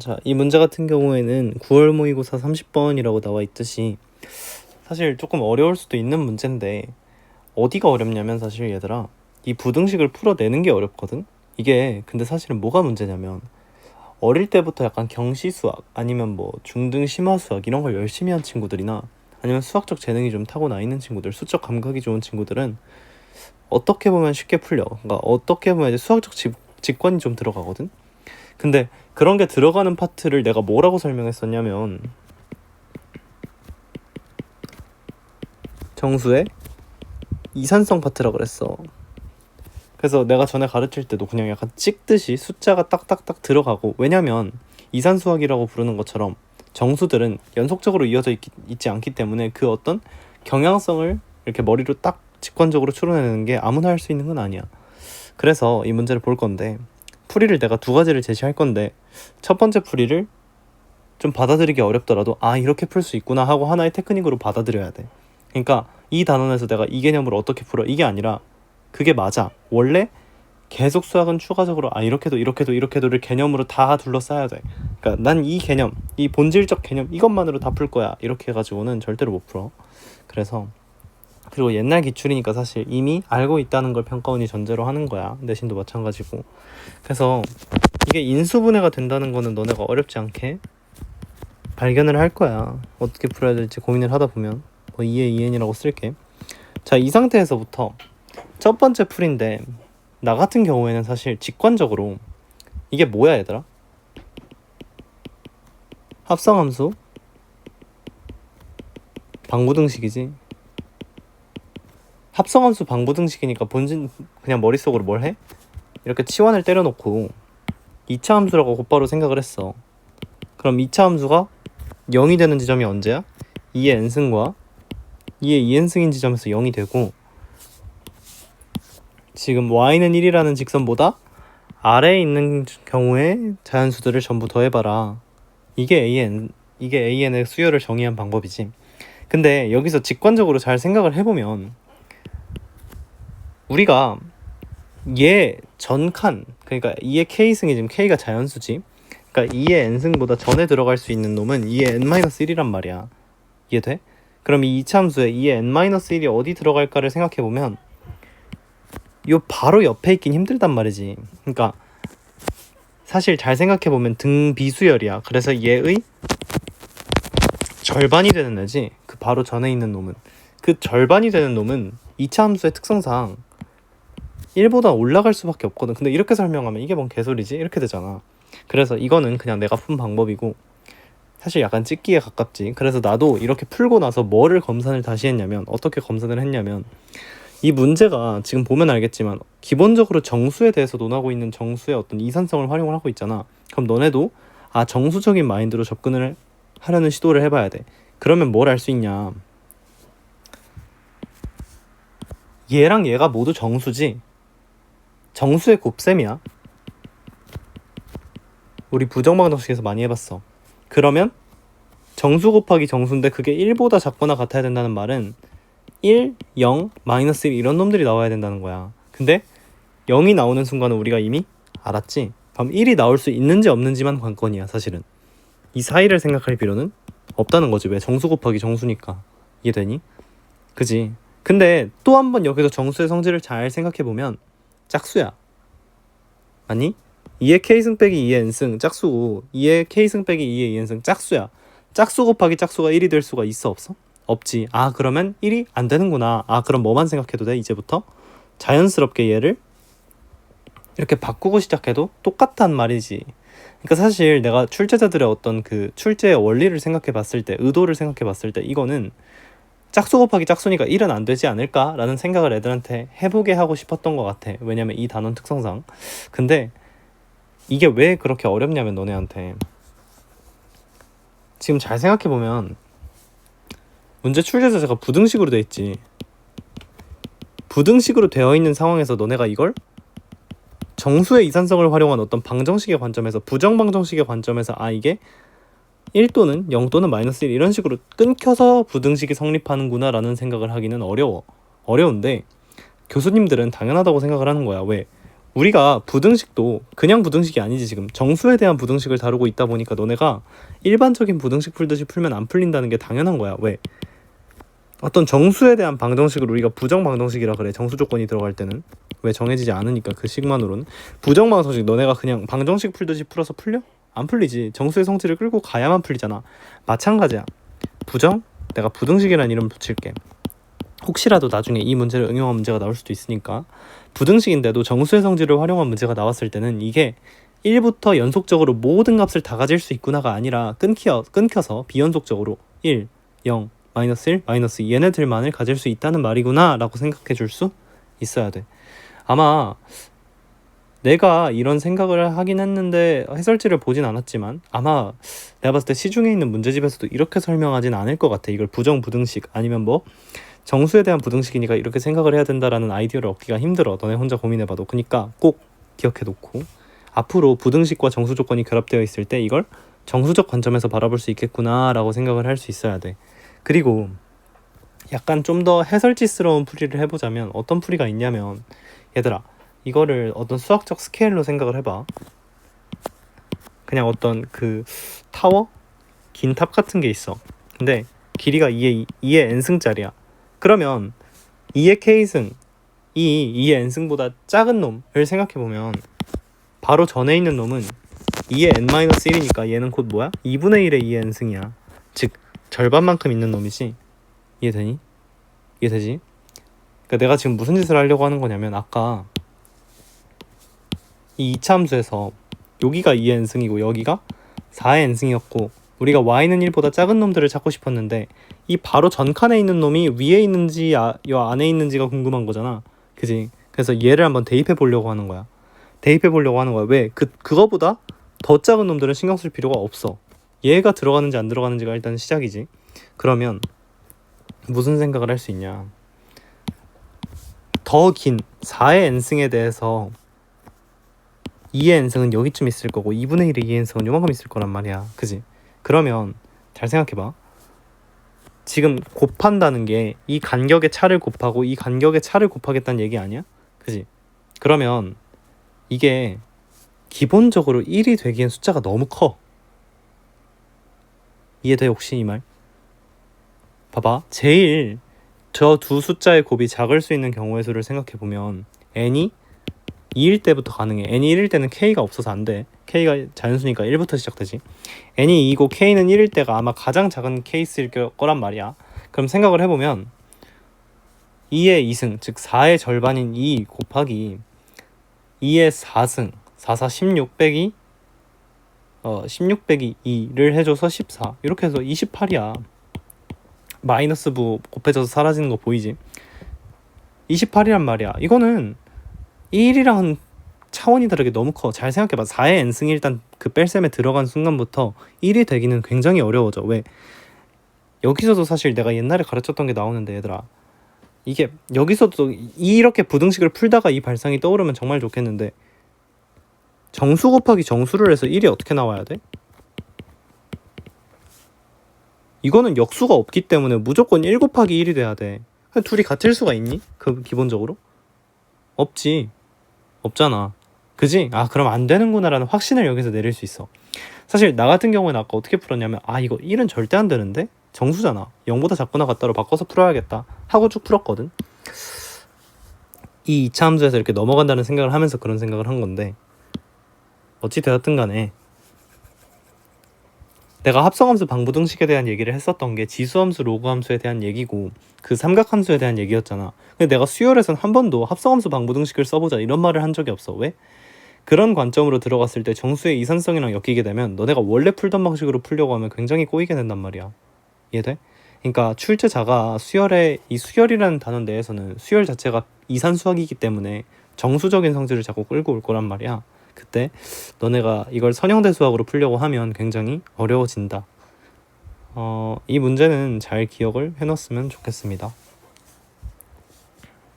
자, 이 문제 같은 경우에는 9월 모의고사 30번이라고 나와 있듯이 사실 조금 어려울 수도 있는 문제인데 어디가 어렵냐면 사실 얘들아 이 부등식을 풀어내는 게 어렵거든. 이게 근데 사실은 뭐가 문제냐면 어릴 때부터 약간 경시 수학 아니면 뭐 중등 심화 수학 이런 걸 열심히 한 친구들이나 아니면 수학적 재능이 좀 타고나 있는 친구들, 수적 감각이 좋은 친구들은 어떻게 보면 쉽게 풀려. 그러니까 어떻게 보면 이제 수학적 직관이 좀 들어가거든. 근데 그런 게 들어가는 파트를 내가 뭐라고 설명했었냐면 정수의 이산성 파트라고 그랬어. 그래서 내가 전에 가르칠 때도 그냥 약간 찍듯이 숫자가 딱딱딱 들어가고, 왜냐면 이산수학이라고 부르는 것처럼 정수들은 연속적으로 이어져 있지 않기 때문에 그 어떤 경향성을 이렇게 머리로 딱 직관적으로 추론해내는 게 아무나 할 수 있는 건 아니야. 그래서 이 문제를 볼 건데 풀이를 내가 두 가지를 제시할 건데 첫 번째 풀이를 좀 받아들이기 어렵더라도 아 이렇게 풀 수 있구나 하고 하나의 테크닉으로 받아들여야 돼. 그러니까 이 단원에서 내가 이 개념으로 어떻게 풀어 이게 아니라 그게 맞아. 원래 계속 수학은 추가적으로 아 이렇게도 이렇게도 이렇게도를 개념으로 다 둘러싸야 돼. 그러니까 난 이 개념, 이 본질적 개념 이것만으로 다 풀 거야 이렇게 해가지고는 절대로 못 풀어. 그래서 그리고 옛날 기출이니까 사실 이미 알고 있다는 걸 평가원이 전제로 하는 거야. 내신도 마찬가지고. 그래서 이게 인수분해가 된다는 거는 너네가 어렵지 않게 발견을 할 거야. 어떻게 풀어야 될지 고민을 하다 보면 뭐 2에 2n이라고 쓸게. 자, 이 상태에서부터 첫 번째 풀인데 나 같은 경우에는 사실 직관적으로 이게 뭐야 얘들아? 합성함수 방부등식이지. 합성함수 방부등식이니까 본진 그냥 머릿속으로 뭘 해? 이렇게 치환을 때려놓고 2차 함수라고 곧바로 생각을 했어. 그럼 2차 함수가 0이 되는 지점이 언제야? 2의 n승과 2의 2n승인 지점에서 0이 되고, 지금 y는 1이라는 직선보다 아래에 있는 경우에 자연수들을 전부 더해봐라. 이게 an의 수열을 정의한 방법이지. 근데 여기서 직관적으로 잘 생각을 해보면 우리가 얘 전칸, 그러니까 2의 k승이 지금 k가 자연수지. 그러니까 2의 n승보다 전에 들어갈 수 있는 놈은 2의 n-1이란 말이야. 이해돼? 그럼 이 이차함수에 2의 n-1이 어디 들어갈까를 생각해보면 요 바로 옆에 있긴 힘들단 말이지. 그러니까 사실 잘 생각해보면 등비수열이야. 그래서 얘의 절반이 되는 애지. 그 바로 전에 있는 놈은. 그 절반이 되는 놈은 2차 함수의 특성상 1보다 올라갈 수밖에 없거든. 근데 이렇게 설명하면 이게 뭔 개소리지? 이렇게 되잖아. 그래서 이거는 그냥 내가 푼 방법이고 사실 약간 찍기에 가깝지. 그래서 나도 이렇게 풀고 나서 뭐를 검산을 다시 했냐면, 어떻게 검산을 했냐면, 이 문제가 지금 보면 알겠지만 기본적으로 정수에 대해서 논하고 있는 정수의 어떤 이산성을 활용을 하고 있잖아. 그럼 너네도 아 정수적인 마인드로 접근을 하려는 시도를 해봐야 돼. 그러면 뭘 알 수 있냐, 얘랑 얘가 모두 정수지. 정수의 곱셈이야. 우리 부정방정식에서 많이 해봤어. 그러면 정수 곱하기 정수인데 그게 1보다 작거나 같아야 된다는 말은 1, 0, 마이너스 1 이런 놈들이 나와야 된다는 거야. 근데 0이 나오는 순간은 우리가 이미 알았지. 그럼 1이 나올 수 있는지 없는지만 관건이야. 사실은 이 사이를 생각할 필요는 없다는 거지. 왜? 정수 곱하기 정수니까. 이해되니? 그지? 근데 또 한 번 여기서 정수의 성질을 잘 생각해보면 짝수야. 아니? 2의 k승 빼기 2의 n승 짝수고 2의 k승 빼기 2의 2n승 짝수야. 짝수 곱하기 짝수가 1이 될 수가 있어 없어? 없지. 아 그러면 1이 안 되는구나. 아 그럼 뭐만 생각해도 돼? 이제부터 자연스럽게 얘를 이렇게 바꾸고 시작해도 똑같단 말이지. 그러니까 사실 내가 출제자들의 어떤 그 출제의 원리를 생각해 봤을 때, 의도를 생각해 봤을 때 이거는 짝수 곱하기 짝수니까 1은 안 되지 않을까라는 생각을 애들한테 해보게 하고 싶었던 것 같아. 왜냐면 이 단원 특성상. 근데 이게 왜 그렇게 어렵냐면 너네한테 지금 잘 생각해보면 문제 출제 자체가 부등식으로 돼 있지. 부등식으로 되어 있는 상황에서 너네가 이걸 정수의 이산성을 활용한 어떤 방정식의 관점에서, 부정방정식의 관점에서 아 이게 1 또는 0 또는 마이너스 1 이런 식으로 끊겨서 부등식이 성립하는구나 라는 생각을 하기는 어려운데 교수님들은 당연하다고 생각을 하는 거야. 왜? 우리가 부등식도 그냥 부등식이 아니지. 지금 정수에 대한 부등식을 다루고 있다 보니까 너네가 일반적인 부등식 풀듯이 풀면 안 풀린다는 게 당연한 거야. 왜? 어떤 정수에 대한 방정식을 우리가 부정 방정식이라 그래. 정수 조건이 들어갈 때는. 왜? 정해지지 않으니까 그 식만으로는. 부정 방정식 너네가 그냥 방정식 풀듯이 풀어서 풀려? 안 풀리지. 정수의 성질을 끌고 가야만 풀리잖아. 마찬가지야. 부정? 내가 부등식이라는 이름 붙일게. 혹시라도 나중에 이 문제를 응용한 문제가 나올 수도 있으니까. 부등식인데도 정수의 성질을 활용한 문제가 나왔을 때는 이게 1부터 연속적으로 모든 값을 다 가질 수 있구나가 아니라 끊겨서 비연속적으로 1, 0, 마이너스 1, 마이너스 2 얘네들만을 가질 수 있다는 말이구나 라고 생각해 줄 수 있어야 돼. 아마 내가 이런 생각을 하긴 했는데 해설지를 보진 않았지만 아마 내가 봤을 때 시중에 있는 문제집에서도 이렇게 설명하진 않을 것 같아. 이걸 부정 부등식 아니면 뭐 정수에 대한 부등식이니까 이렇게 생각을 해야 된다라는 아이디어를 얻기가 힘들어. 너네 혼자 고민해봐도. 그러니까 꼭 기억해놓고 앞으로 부등식과 정수 조건이 결합되어 있을 때 이걸 정수적 관점에서 바라볼 수 있겠구나 라고 생각을 할 수 있어야 돼. 그리고 약간 좀 더 해설지스러운 풀이를 해보자면 어떤 풀이가 있냐면 얘들아 이거를 어떤 수학적 스케일로 생각을 해봐. 그냥 어떤 그 타워? 긴 탑 같은 게 있어. 근데 길이가 2의 n승짜리야. 그러면 2의 k승, 2의 n승보다 작은 놈을 생각해보면 바로 전에 있는 놈은 2의 n-1이니까 얘는 곧 뭐야? 2분의 1의 2의 n승이야. 즉 절반만큼 있는 놈이지. 이해되니? 이해되지? 그러니까 내가 지금 무슨 짓을 하려고 하는 거냐면 아까 이 2차 함수에서 여기가 2의 n승이고 여기가 4의 n승이었고 우리가 y는 1보다 작은 놈들을 찾고 싶었는데 이 바로 전 칸에 있는 놈이 위에 있는지 요 안에 있는지가 궁금한 거잖아. 그지? 그래서 얘를 한번 대입해 보려고 하는 거야. 대입해 보려고 하는 거야. 왜? 그거보다 더 작은 놈들은 신경 쓸 필요가 없어. 얘가 들어가는지 안 들어가는지가 일단 시작이지. 그러면 무슨 생각을 할 수 있냐. 더 긴 4의 n승에 대해서 2의 n승은 여기쯤 있을 거고 2분의 1의 2의 n승은 요만큼 있을 거란 말이야. 그지? 그러면 잘 생각해봐. 지금 곱한다는 게 이 간격의 차를 곱하고 이 간격의 차를 곱하겠다는 얘기 아니야? 그지? 그러면 이게 기본적으로 1이 되기엔 숫자가 너무 커. 이해돼 혹시 이 말? 봐봐. 제일 저 두 숫자의 곱이 작을 수 있는 경우의 수를 생각해보면 n이 2일 때부터 가능해. n이 1일 때는 k가 없어서 안 돼. k가 자연수니까 1부터 시작되지. n이 2고 k는 1일 때가 아마 가장 작은 케이스일 거란 말이야. 그럼 생각을 해보면 2의 2승, 즉 4의 절반인 2 곱하기 2의 4승, 4, 4, 16 빼기 16 빼기 2를 해줘서 14 이렇게 해서 28이야. 마이너스 부 곱해져서 사라지는 거 보이지? 28이란 말이야. 이거는 1이랑은 차원이 다르게 너무 커. 잘 생각해봐. 4의 n승이 일단 그 뺄셈에 들어간 순간부터 1이 되기는 굉장히 어려워져. 왜? 여기서도 사실 내가 옛날에 가르쳤던 게 나오는데 얘들아 이게 여기서도 이렇게 부등식을 풀다가 이 발상이 떠오르면 정말 좋겠는데 정수 곱하기 정수를 해서 1이 어떻게 나와야 돼? 이거는 역수가 없기 때문에 무조건 1 곱하기 1이 돼야 돼. 둘이 같을 수가 있니? 그 기본적으로? 없지. 없잖아. 그지? 아 그럼 안 되는구나 라는 확신을 여기서 내릴 수 있어. 사실 나 같은 경우에는 아까 어떻게 풀었냐면 아 이거 1은 절대 안 되는데? 정수잖아. 0보다 작거나 같다로 바꿔서 풀어야겠다 하고 쭉 풀었거든. 이 2차 함수에서 이렇게 넘어간다는 생각을 하면서 그런 생각을 한 건데 어찌 되었든 간에 내가 합성함수 방부등식에 대한 얘기를 했었던 게 지수함수 로그함수에 대한 얘기고 그 삼각함수에 대한 얘기였잖아. 근데 내가 수열에선 한 번도 합성함수 방부등식을 써보자 이런 말을 한 적이 없어. 왜? 그런 관점으로 들어갔을 때 정수의 이산성이랑 엮이게 되면 너네가 원래 풀던 방식으로 풀려고 하면 굉장히 꼬이게 된단 말이야. 이해돼? 그러니까 출제자가 수열의 이 수열이라는 단원 내에서는 수열 자체가 이산수학이기 때문에 정수적인 성질을 자꾸 끌고 올 거란 말이야. 그때 너네가 이걸 선형대 수학으로 풀려고 하면 굉장히 어려워진다. 이 문제는 잘 기억을 해놨으면 좋겠습니다.